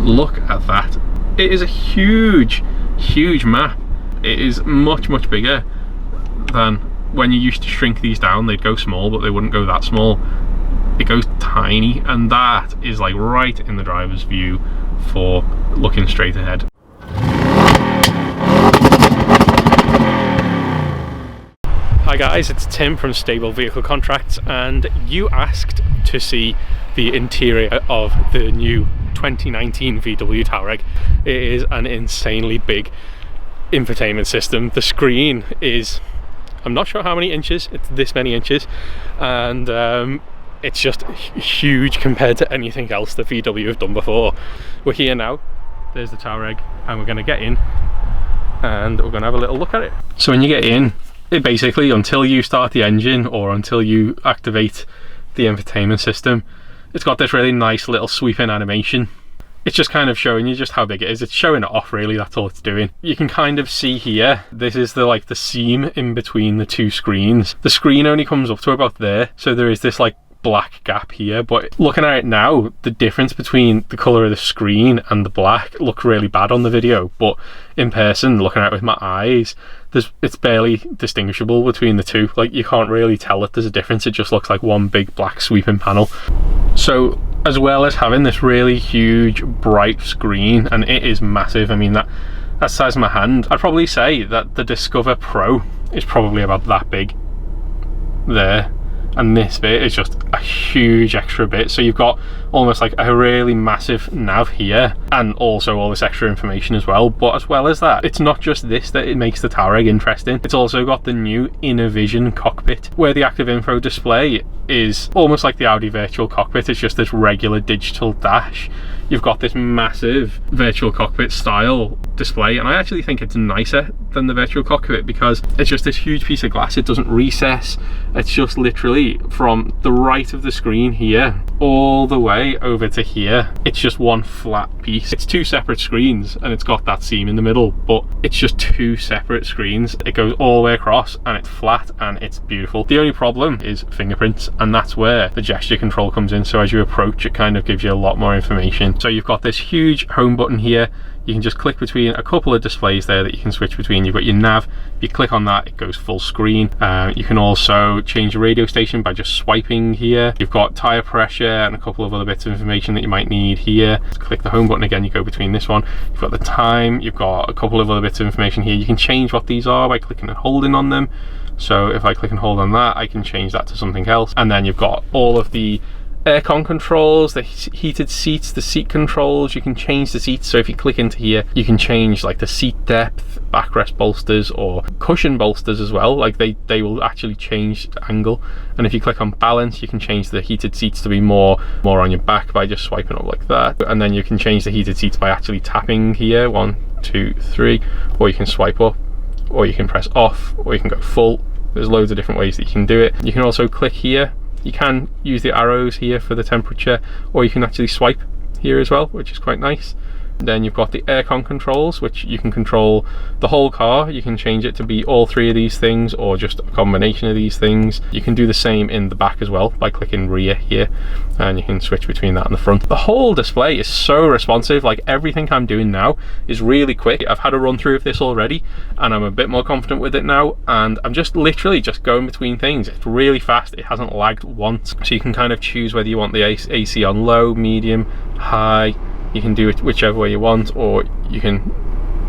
look at that. It is a huge map. It is much bigger than when you used to shrink these down. They'd go small, but they wouldn't go that small. It goes tiny, and that is like right in the driver's view for looking straight ahead. Hi guys, it's Tim from Stable Vehicle Contracts, and you asked to see the interior of the new 2019 VW Touareg. It is an insanely big infotainment system. The screen is, I'm not sure how many inches, it's this many inches, and it's just huge compared to anything else that VW have done before. We're here now, there's the Touareg, and we're going to get in and we're going to have a little look at it. So when you get in, it basically, until you start the engine or until you activate the infotainment system, it's got this really nice little sweeping animation. It's just kind of showing you just how big it is. It's showing it off, really. That's all it's doing. You can kind of see here, this is the seam in between the two screens. The screen only comes up to about there, so there is this like black gap here, but looking at it now, the difference between the colour of the screen and the black look really bad on the video, but in person, looking at it with my eyes, it's barely distinguishable between the two. Like, you can't really tell that there's a difference. It just looks like one big black sweeping panel. So as well as having this really huge bright screen, and it is massive, I mean that's the size of my hand, I'd probably say that the Discover Pro is probably about that big there, and this bit is just a huge extra bit. So you've got almost like a really massive nav here, and also all this extra information as well. But as well as that, it's not just this that it makes the Touareg interesting. It's also got the new Innovision cockpit, where the active info display is almost like the Audi virtual cockpit. It's just this regular digital dash. You've got this massive virtual cockpit style display, and I actually think it's nicer than the virtual cockpit because it's just this huge piece of glass. It doesn't recess. It's just literally from the right of the screen here all the way over to here. It's just one flat piece. It's two separate screens, and it's got that seam in the middle, but it's just two separate screens. It goes all the way across, and it's flat, and it's beautiful. The only problem is fingerprints, and that's where the gesture control comes in. So as you approach, it kind of gives you a lot more information. So you've got this huge home button here. You can just click between a couple of displays there that you can switch between. You've got your nav. If you click on that, it goes full screen. You can also change your radio station by just swiping here. You've got tire pressure and a couple of other bits of information that you might need here. Just click the home button again, you go between this one. You've got the time. You've got a couple of other bits of information here. You can change what these are by clicking and holding on them. So if I click and hold on that, I can change that to something else. And then you've got all of the aircon controls, the heated seats, the seat controls. You can change the seats. So if you click into here, you can change like the seat depth, backrest bolsters, or cushion bolsters as well. Like they will actually change the angle. And if you click on balance, you can change the heated seats to be more on your back by just swiping up like that. And then you can change the heated seats by actually tapping here, 1, 2, 3, or you can swipe up, or you can press off, or you can go full. There's loads of different ways that you can do it. You can also click here. You can use the arrows here for the temperature, or you can actually swipe here as well, which is quite nice. Then you've got the aircon controls, which you can control the whole car. You can change it to be all three of these things, or just a combination of these things. You can do the same in the back as well by clicking rear here, and you can switch between that and the front. The whole display is so responsive. Like, everything I'm doing now is really quick. I've had a run through of this already, and I'm a bit more confident with it now, and I'm just literally just going between things. It's really fast. It hasn't lagged once. So you can kind of choose whether you want the AC on low, medium, high. You can do it whichever way you want, or you can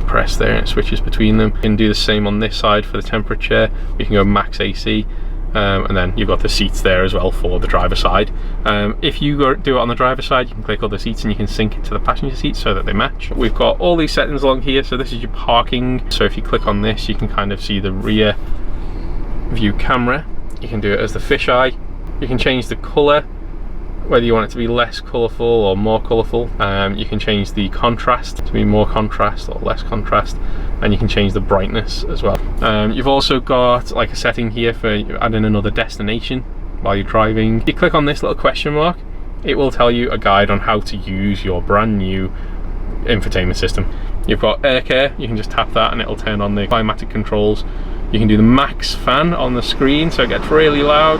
press there and it switches between them. You can do the same on this side for the temperature. You can go max AC, and then you've got the seats there as well for the driver side. If you do it on the driver side, you can click other seats and you can sync it to the passenger seat so that they match. We've got all these settings along here. So this is your parking. So if you click on this, you can kind of see the rear view camera. You can do it as the fisheye. You can change the color, whether you want it to be less colourful or more colourful. You can change the contrast to be more contrast or less contrast, and you can change the brightness as well. You've also got like a setting here for adding another destination while you're driving. If you click on this little question mark, it will tell you a guide on how to use your brand new infotainment system. You've got air care. You can just tap that and it'll turn on the climatic controls. You can do the max fan on the screen, so it gets really loud.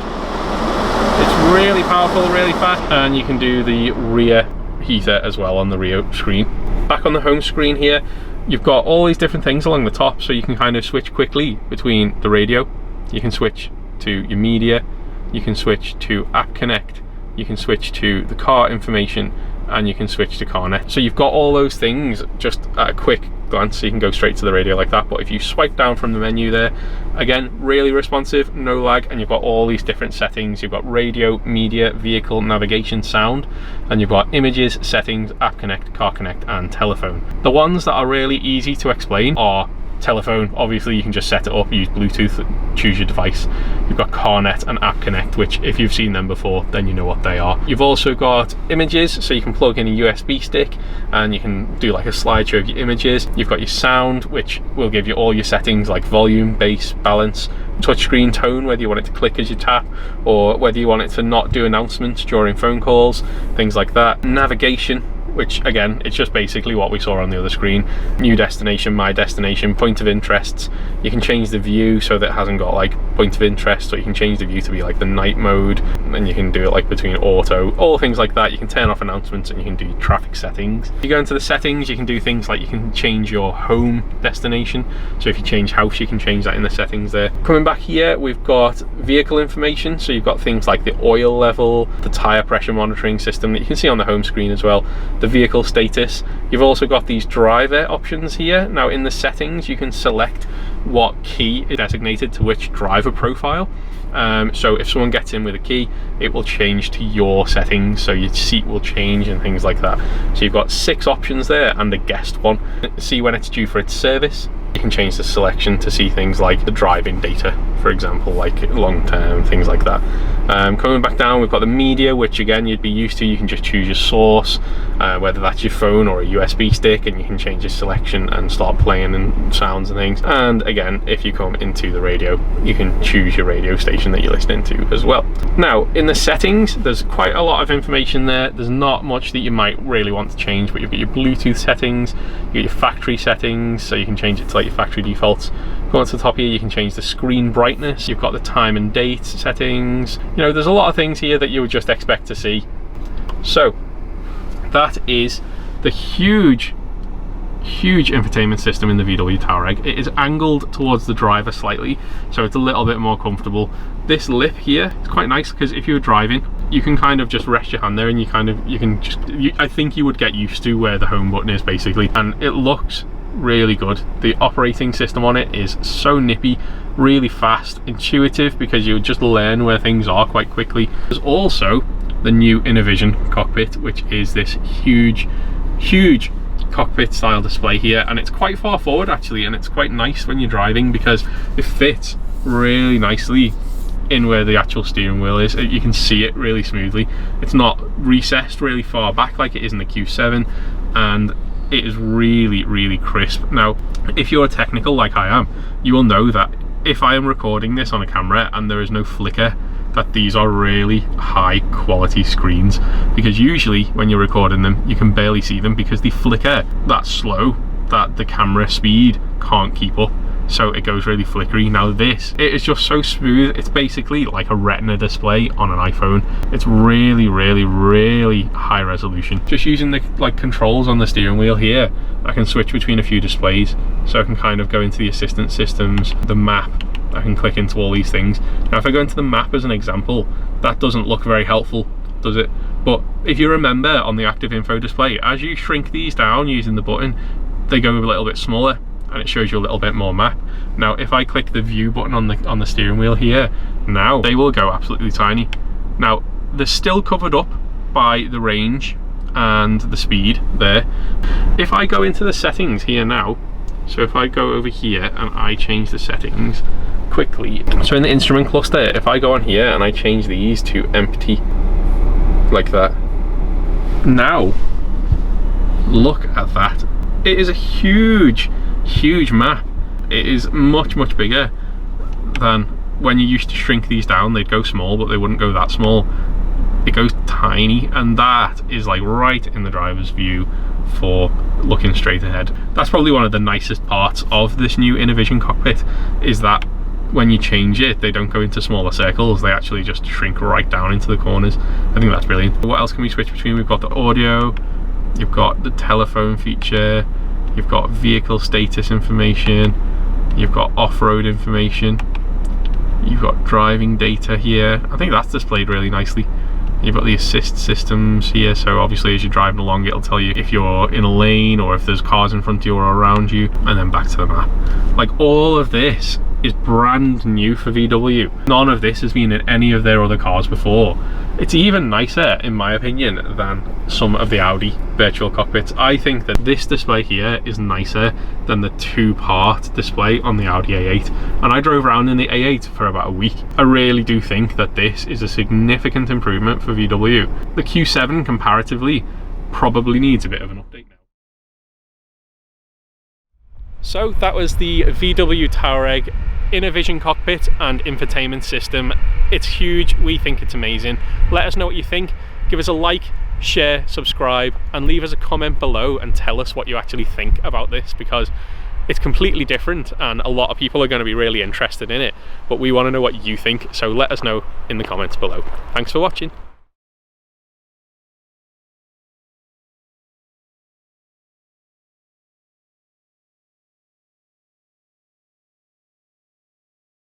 It's really powerful, really fast, and you can do the rear heater as well on the rear screen. Back on the home screen here, you've got all these different things along the top, so you can kind of switch quickly between the radio, you can switch to your media, you can switch to App Connect, you can switch to the car information, and you can switch to CarNet. So you've got all those things just at a quick glance, so you can go straight to the radio like that. But if you swipe down from the menu there, again, really responsive, no lag, and you've got all these different settings. You've got radio, media, vehicle, navigation, sound, and you've got images, settings, App Connect, Car Connect, and telephone. The ones that are really easy to explain are telephone. Obviously you can just set it up, use Bluetooth, choose your device. You've got CarNet and App Connect, which if you've seen them before, then you know what they are. You've also got images, so you can plug in a USB stick and you can do like a slideshow of your images. You've got your sound, which will give you all your settings like volume, bass, balance, touchscreen tone, whether you want it to click as you tap or whether you want it to not do announcements during phone calls, things like that. Navigation, which again, it's just basically what we saw on the other screen. New destination, my destination, point of interests. You can change the view so that it hasn't got like point of interest, or you can change the view to be like the night mode, and you can do it like between auto, all things like that. You can turn off announcements and you can do traffic settings. You go into the settings, you can do things like you can change your home destination. So if you change house, you can change that in the settings there. Coming back here, we've got vehicle information. So you've got things like the oil level, the tire pressure monitoring system that you can see on the home screen as well, the vehicle status. You've also got these driver options here. Now in the settings, you can select what key is designated to which driver profile. So if someone gets in with a key, it will change to your settings, so your seat will change and things like that. So you've got 6 options there and a guest one. See when it's due for its service. You can change the selection to see things like the driving data, for example, like long term, things like that. Coming back down, we've got the media, which again you'd be used to. You can just choose your source, whether that's your phone or a USB stick, and you can change your selection and start playing and sounds and things. And again, if you come into the radio, you can choose your radio station that you're listening to as well. Now in the settings, there's quite a lot of information there. There's not much that you might really want to change, but you've got your Bluetooth settings, you get your factory settings, so you can change it to like your factory defaults. Go on to the top here, you can change the screen brightness. You've got the time and date settings. You know, there's a lot of things here that you would just expect to see. So that is the huge infotainment system in the VW Touareg. It is angled towards the driver slightly, so it's a little bit more comfortable. This lip here is quite nice because if you're driving, you can kind of just rest your hand there, and I think you would get used to where the home button is basically, and it looks really good. The operating system on it is so nippy, really fast, intuitive, because you just learn where things are quite quickly. There's also the new Innovision cockpit, which is this huge cockpit style display here, and it's quite far forward actually, and it's quite nice when you're driving because it fits really nicely in where the actual steering wheel is. You can see it really smoothly. It's not recessed really far back like it is in the Q7, and it is really crisp. Now if you're technical like I am, you will know that if I am recording this on a camera and there is no flicker, that these are really high quality screens, because usually when you're recording them you can barely see them because they flicker that slow that the camera speed can't keep up, so it goes really flickery. Now this, it is just so smooth. It's basically like a retina display on an iPhone. It's really high resolution. Just using the controls on the steering wheel here, I can switch between a few displays, so I can kind of go into the assistant systems, the map. I can click into all these things. Now if I go into the map as an example, that doesn't look very helpful, does it? But if you remember on the active info display, as you shrink these down using the button, they go a little bit smaller and it shows you a little bit more map. Now if I click the view button on the steering wheel here, now they will go absolutely tiny. Now they're still covered up by the range and the speed there. If I go into the settings here now, so if I go over here and I change the settings quickly, so in the instrument cluster, if I go on here and I change these to empty like that, now look at that. It is a huge map. It is much bigger than when you used to shrink these down. They'd go small, but they wouldn't go that small. It goes tiny, and that is like right in the driver's view for looking straight ahead. That's probably one of the nicest parts of this new Innovision cockpit, is that when you change it, they don't go into smaller circles, they actually just shrink right down into the corners. I think that's brilliant. What else can we switch between? We've got the audio, You've got the telephone feature, you've got vehicle status information, you've got off-road information, you've got driving data here. I think that's displayed really nicely. You've got the assist systems here, so obviously as you're driving along it'll tell you if you're in a lane or if there's cars in front of you or around you, and then back to the map. Like, all of this is brand new for VW. None of this has been in any of their other cars before. It's even nicer, in my opinion, than some of the Audi virtual cockpits. I think that this display here is nicer than the two-part display on the Audi A8. And I drove around in the A8 for about a week. I really do think that this is a significant improvement for VW. The Q7 comparatively probably needs a bit of an update now. So that was the VW Touareg Innovision cockpit and infotainment system. It's huge, we think it's amazing. Let us know what you think. Give us a like, share, subscribe, and leave us a comment below and tell us what you actually think about this, because it's completely different and a lot of people are going to be really interested in it, but we want to know what you think, so let us know in the comments below. Thanks for watching.